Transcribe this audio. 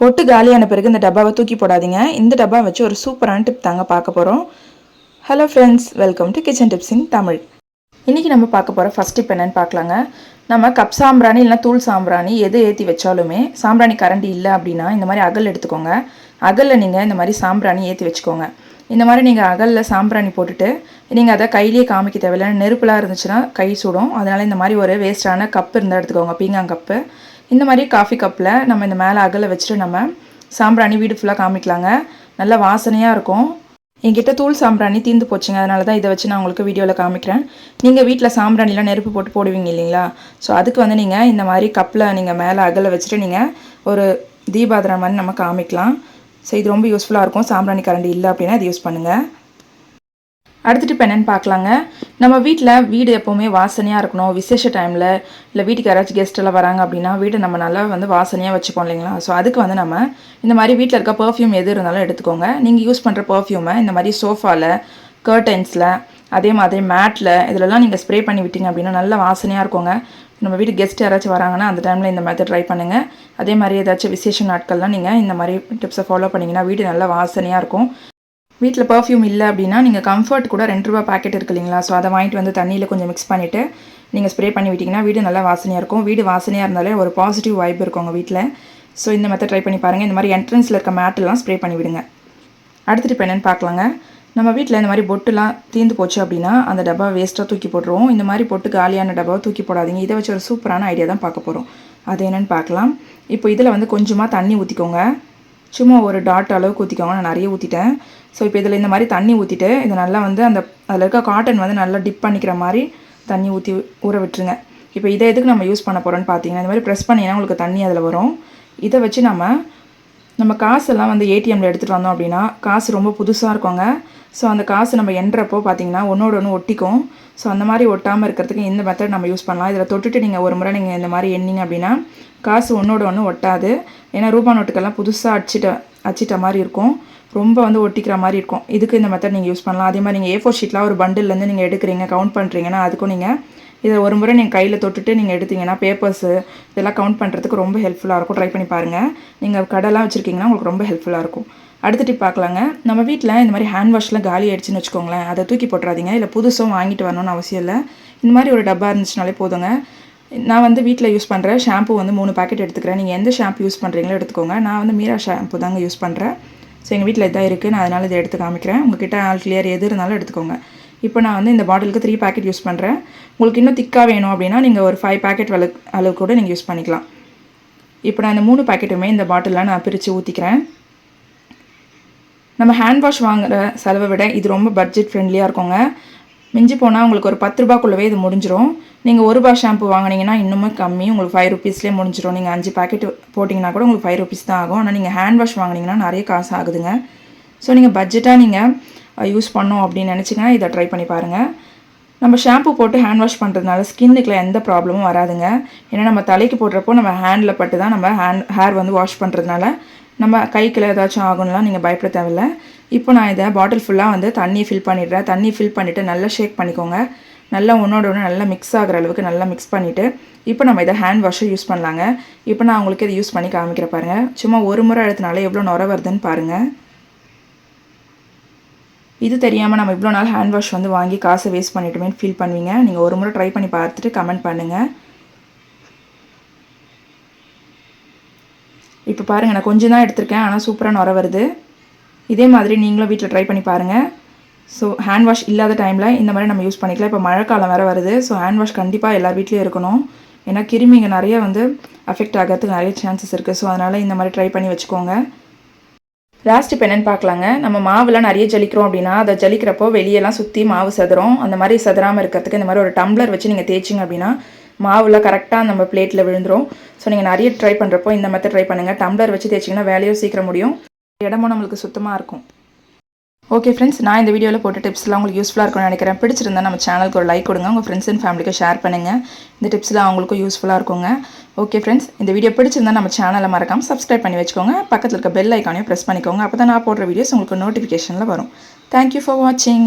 பொட்டு காலியான பிறகு இந்த டப்பாவை தூக்கி போடாதீங்க. இந்த டப்பா வச்சு ஒரு சூப்பரான டிப் தாங்க பார்க்க போகிறோம். Hello friends, welcome to kitchen tips இன் தமிழ். இன்றைக்கி நம்ம பார்க்க போகிற ஃபஸ்ட் டிப் என்னென்னு பார்க்கலாங்க. நம்ம கப் சாம்பிராணி இல்லைனா தூள் சாம்பிராணி எது ஏற்றி வச்சாலுமே சாம்பிராணி கரண்டி இல்லை அப்படின்னா இந்த மாதிரி அகல் எடுத்துக்கோங்க. அகலில் நீங்கள் இந்த மாதிரி சாம்பிராணி ஏற்றி வச்சுக்கோங்க. இந்த மாதிரி நீங்கள் அகலில் சாம்பிராணி போட்டுட்டு நீங்கள் அதை கையிலேயே காமிக்க தேவையில்லை. நெருப்புலாம் இருந்துச்சுன்னா கை சுடும். அதனால் இந்த மாதிரி ஒரு வேஸ்ட்டான கப்பு இருந்தால் எடுத்துக்கோங்க, பீங்கான் கப்பு. இந்த மாதிரி காஃபி கப்பில் நம்ம இந்த மேலே அகலை வச்சுட்டு நம்ம சாம்பிராணி வீடு ஃபுல்லாக காமிக்கலாங்க. நல்லா வாசனையாக இருக்கும். என்கிட்ட தூள் சாம்பிராணி தீர்ந்து போச்சுங்க, அதனால தான் இதை வச்சு நான் உங்களுக்கு வீடியோவில் காமிக்கிறேன். நீங்கள் வீட்டில் சாம்பிராணிலாம் நெருப்பு போட்டு போடுவீங்க இல்லைங்களா? ஸோ அதுக்கு வந்து நீங்கள் இந்த மாதிரி கப்பில் நீங்கள் மேலே அகலை வச்சுட்டு நீங்கள் ஒரு தீபாதனம் மாதிரி நம்ம காமிக்கலாம். ஸோ இது ரொம்ப யூஸ்ஃபுல்லாக இருக்கும். சாம்பிராணி கரண்டி இல்லை அப்படின்னா இது யூஸ் பண்ணுங்கள். அடுத்துட்டு இப்போ என்னென்னு பார்க்கலாங்க. நம்ம வீடு எப்போவுமே வாசனையாக இருக்கணும். விசேஷ டைமில் இல்லை வீட்டுக்கு யாராச்சும் கெஸ்ட்டெல்லாம் வராங்க அப்படின்னா வீடு நம்ம நல்லா வந்து வாசனையாக வச்சுப்போம் இல்லைங்களா? ஸோ அதுக்கு வந்து நம்ம இந்த மாதிரி வீட்டில் இருக்க பர்ஃப்யூம் எது இருந்தாலும் எடுத்துக்கோங்க. நீங்கள் யூஸ் பண்ணுற பர்ஃப்யூமை இந்த மாதிரி சோஃபாவில், கர்டன்ஸில், அதே மாதிரி மேட்டில் இதிலலாம் நீங்கள் ஸ்ப்ரே பண்ணி விட்டீங்க அப்படின்னா நல்லா வாசனையாக இருக்குங்க. நம்ம வீட்டு கெஸ்ட் யாராச்சும் வராங்கன்னா அந்த டைமில் இந்த மெத்தட் ட்ரை பண்ணுங்கள். அதே மாதிரி ஏதாச்சும் விசேஷ நாட்கள்லாம் நீங்கள் இந்த மாதிரி டிப்ஸை ஃபாலோ பண்ணிங்கன்னா வீடு நல்லா வாசனையாக இருக்கும். வீட்டில் பர்ஃப்யூம் இல்லை அப்படின்னா நீங்கள் கம்ஃபர்ட் கூட ₹2 பேக்கெட் இருக்குது இல்லைங்களா? ஸோ அதை வாங்கிட்டு வந்து தண்ணியில் கொஞ்சம் மிக்ஸ் பண்ணிவிட்டு நீங்கள் ஸ்ப்ரே பண்ணி விட்டிங்கன்னா வீடு நல்லா வாசனையாக இருக்கும். வீடு வாசனையாக இருந்தாலே ஒரு பாசிட்டிவ் வைப் இருக்கும் உங்கள் வீட்டில். ஸோ இந்த மெத்தட் ட்ரை பண்ணி பாருங்கள். இந்த மாதிரி என்ட்ரன்ஸில் இருக்க மேட்டெல்லாம் ஸ்ப்ரே பண்ணி விடுங்க. அடுத்துட்டு இப்போ என்னென்னு பார்க்கலாங்க. நம்ம வீட்டில் இந்த மாதிரி பொட்டுலாம் தீர்ந்து போச்சு அப்படின்னா அந்த டப்பா வேஸ்ட்டாக தூக்கி போட்டுருவோம். இந்த மாதிரி பொட்டு காலியான டப்பாவை தூக்கி போடாதீங்க. இதை வச்சு ஒரு சூப்பரான ஐடியா தான் பார்க்க போகிறோம். அது என்னென்னு பார்க்கலாம். இப்போ இதில் வந்து கொஞ்சமாக தண்ணி ஊற்றிக்கோங்க. சும்மா ஒரு டாட் அளவுக்கு ஊற்றிக்கோங்க. நான் நிறைய ஊற்றிட்டேன். ஸோ இப்போ இதில் இந்த மாதிரி தண்ணி ஊற்றிட்டு இதை நல்லா வந்து அதில் இருக்க காட்டன் வந்து நல்லா டிப் பண்ணிக்கிற மாதிரி தண்ணி ஊற்றி ஊற விட்டுருங்க. இப்போ இதை எதுக்கு நம்ம யூஸ் பண்ண போகிறோன்னு பார்த்தீங்கன்னா, இந்த மாதிரி ப்ரெஸ் பண்ணிங்கன்னா உங்களுக்கு தண்ணி அதில் வரும். இதை வச்சு நம்ம காசெல்லாம் வந்து ஏடிஎம்மில் எடுத்துகிட்டு வந்தோம் அப்படின்னா காசு ரொம்ப புதுசாக இருக்குங்க. ஸோ அந்த காசு நம்ம எண்ணுறப்போ பார்த்தீங்கன்னா ஒன்றோட ஒன்று ஒட்டிக்கும். ஸோ அந்த மாதிரி ஒட்டாமல் இருக்கிறதுக்கு இந்த மெத்தட் நம்ம யூஸ் பண்ணலாம். இதில் தொட்டுட்டு நீங்கள் ஒரு முறை நீங்கள் இந்த மாதிரி எண்ணிங்க அப்படின்னா காசு ஒன்றோட ஒன்று ஒட்டாது. ஏன்னா ரூபா நோட்டுக்கெல்லாம் புதுசாக அச்சிட்ட மாதிரி இருக்கும். ரொம்ப வந்து ஒட்டிக்கிற மாதிரி இருக்கும். இதுக்கு இந்த மெத்தட் நீங்கள் யூஸ் பண்ணலாம். அதே மாதிரி நீங்கள் A4 ஷீட்லாம் ஒரு பண்டில்லேருந்து நீங்கள் எடுக்கிறீங்க, கவுண்ட் பண்ணுறீங்கன்னா அதுக்கும் நீங்கள் இதை ஒரு முறை நீங்கள் கையில் தொட்டுட்டு நீங்கள் எடுத்தீங்கன்னா பேப்பர்ஸு இதெல்லாம் கவுண்ட் பண்ணுறதுக்கு ரொம்ப ஹெல்ப்ஃபுல்லாக இருக்கும். ட்ரை பண்ணி பாருங்கள். நீங்கள் கடைலாம் வச்சுருக்கீங்கன்னா உங்களுக்கு ரொம்ப ஹெல்ப்ஃபுல்லாக இருக்கும். அடுத்த டிப் பார்க்கலாங்க. நம்ம வீட்டில் இந்த மாதிரி ஹேண்ட் வாஷ்லாம் காலி ஆகிடுச்சின்னு வச்சுக்கோங்களேன், அதை தூக்கி போட்டுறாதீங்க. இல்லை புதுசும் வாங்கிட்டு வரணும்னு அவசியம் இல்லை. இந்த மாதிரி ஒரு டப்பா இருந்துச்சுனாலே போதுங்க. நான் வந்து வீட்டில் யூஸ் பண்ணுற ஷாம்பு வந்து 3 பேக்கெட் எடுத்துக்கிறேன். நீங்கள் எந்த ஷாம்பு யூஸ் பண்ணுறீங்களோ எடுத்துக்கோங்க. நான் வந்து மீரா ஷாம்பு தாங்க யூஸ் பண்ணுறேன். ஸோ எங்கள் வீட்டில் இதான் இருக்குது. நான் அதனால் இதை எடுத்து காமிக்கிறேன். உங்கள்கிட்ட ஆல் கிளியர் எது இருந்தாலும் எடுத்துக்கோங்க. இப்போ நான் வந்து இந்த பாட்டிலுக்கு 3 பேக்கெட் யூஸ் பண்ணுறேன். உங்களுக்கு இன்னும் திக்காக வேணும் அப்படின்னா நீங்கள் ஒரு 5 பேக்கெட் அளவு கூட நீங்கள் யூஸ் பண்ணிக்கலாம். இப்போ நான் இந்த 3 பேக்கெட்டுமே இந்த பாட்டிலில் நான் பிரித்து ஊற்றிக்கிறேன். நம்ம ஹேண்ட் வாஷ் வாங்குகிற செலவை விட இது ரொம்ப பட்ஜெட் ஃப்ரெண்ட்லியாக இருக்குங்க. மிஞ்சி போனால் உங்களுக்கு ஒரு ₹10 இது முடிஞ்சிடும். நீங்கள் ₹1 ஷாம்பு வாங்கினீங்கன்னா இன்னுமே கம்மி, உங்களுக்கு ₹5 முடிஞ்சிடும். நீங்கள் 5 பேக்கெட் போட்டிங்கன்னா கூட உங்களுக்கு ₹5 தான் ஆகும். ஆனால் நீங்கள் ஹேண்ட் வாஷ் வாங்கினீங்கன்னா நிறைய காசு ஆகுதுங்க. ஸோ நீங்கள் பட்ஜெட்டாக நீங்கள் யூஸ் பண்ணோம் அப்படின்னு நினச்சிங்கன்னா இதை ட்ரை பண்ணி பாருங்கள். நம்ம ஷாம்பு போட்டு ஹேண்ட் வாஷ் பண்ணுறதுனால ஸ்கின்னுக்குலாம் எந்த ப்ராப்ளமும் வராதுங்க. ஏன்னா நம்ம தலைக்கு போடுறப்போ நம்ம ஹேண்டில் பட்டு தான் நம்ம ஹேர் வந்து வாஷ் பண்ணுறதுனால நம்ம கைக்குள்ள ஏதாச்சும் ஆகும்லாம் நீங்கள் பயப்பட தேவையில்லை. இப்போ நான் இதை பாட்டில் ஃபுல்லாக வந்து தண்ணி ஃபில் பண்ணிடுறேன். தண்ணி ஃபில் பண்ணிவிட்டு நல்லா ஷேக் பண்ணிக்கோங்க. நல்லா ஒன்றோட ஒன்று நல்லா மிக்ஸ் ஆகிற அளவுக்கு நல்லா மிக்ஸ் பண்ணிவிட்டு இப்போ நம்ம இதை ஹேண்ட் வாஷை யூஸ் பண்ணலாங்க. இப்போ நான் உங்களுக்கு இதை யூஸ் பண்ணி காமிக்கிற பாருங்கள். சும்மா ஒரு முறை அழுத்தினால எவ்வளோ நுர வருதுன்னு பாருங்கள். இது தெரியாமல் நம்ம இவ்வளோ நாள் ஹேண்ட் வாஷ் வந்து வாங்கி காசை வேஸ்ட் பண்ணிட்டோமே ஃபீல் பண்ணுவீங்க. நீங்கள் ஒரு முறை ட்ரை பண்ணி பார்த்துட்டு கமெண்ட் பண்ணுங்கள். இப்போ பாருங்கள், நான் கொஞ்சம் தான் எடுத்திருக்கேன், ஆனால் சூப்பராக நுர வருது. இதே மாதிரி நீங்களும் வீட்டில் ட்ரை பண்ணி பாருங்கள். ஸோ ஹேண்ட் வாஷ் இல்லாத டைமில் இந்த மாதிரி நம்ம யூஸ் பண்ணிக்கலாம். இப்போ மழைக்காலம் வேறு வருது. ஸோ ஹேண்ட் வாஷ் கண்டிப்பாக எல்லார் வீட்லேயும் இருக்கணும். ஏன்னா கிருமிங்க நிறைய வந்து அஃபெக்ட் ஆகிறதுக்கு நிறைய சான்சஸ் இருக்குது. ஸோ அதனால் இந்த மாதிரி ட்ரை பண்ணி வச்சுக்கோங்க. லாஸ்ட் இப்போ என்னென்னு பார்க்கலாங்க. நம்ம மாவுலாம் நிறைய ஜலிக்கிறோம் அப்படின்னா அதை ஜலிக்கிறப்போ வெளியெல்லாம் சுற்றி மாவு சதுரும். அந்த மாதிரி சதுராமல் இருக்கிறதுக்கு இந்த மாதிரி ஒரு டம்ளர் வச்சு நீங்கள் தேய்ச்சிங்க அப்படின்னா மாவுலாம் கரெக்டாக நம்ம பிளேட்டில் விழுந்துடும். ஸோ நீங்கள் நிறைய ட்ரை பண்ணுறப்போ இந்த மெத்தட் ட்ரை பண்ணுங்கள். டம்ளர் வச்சு தேய்ச்சிங்கன்னா வேலையும் சீக்கிரம் முடியும், இடமும் நம்மளுக்கு சுத்தமாக இருக்கும். ஓகே ஃப்ரெண்ட்ஸ், நான் இந்த வீடியோவில் போட்ட டிப்ஸ்லாம் உங்களுக்கு யூஸ்ஃபுல்லாக இருக்கும்னு நினைக்கிறேன். பிடிச்சிருந்தா நம்ம சேனலுக்கு ஒரு லைக் கொடுங்க. உங்கள் ஃப்ரெண்ட்ஸ் அண்ட் ஃபேமிலிக்கு ஷேர் பண்ணுங்கள். இந்த டிப்ஸ்லாம் அவங்களுக்கும் யூஸ்ஃபுல்லாக இருக்குங்க. ஓகே ஃப்ரெண்ட்ஸ், இந்த வீடியோ பிடிச்சிருந்தா நம்ம சேனலை மறக்காமல் சப்ஸ்கிரைப் பண்ணி வச்சுக்கோங்க. பக்கத்தில் இருக்க பெல் ஐக்கானையும் ப்ரெஸ் பண்ணிக்கோங்க. அப்போ தான் நான் போடுற வீடியோஸ் உங்களுக்கு நோட்டிஃபிகேஷனில் வரும். தேங்க்யூ ஃபார் வாட்சிங்.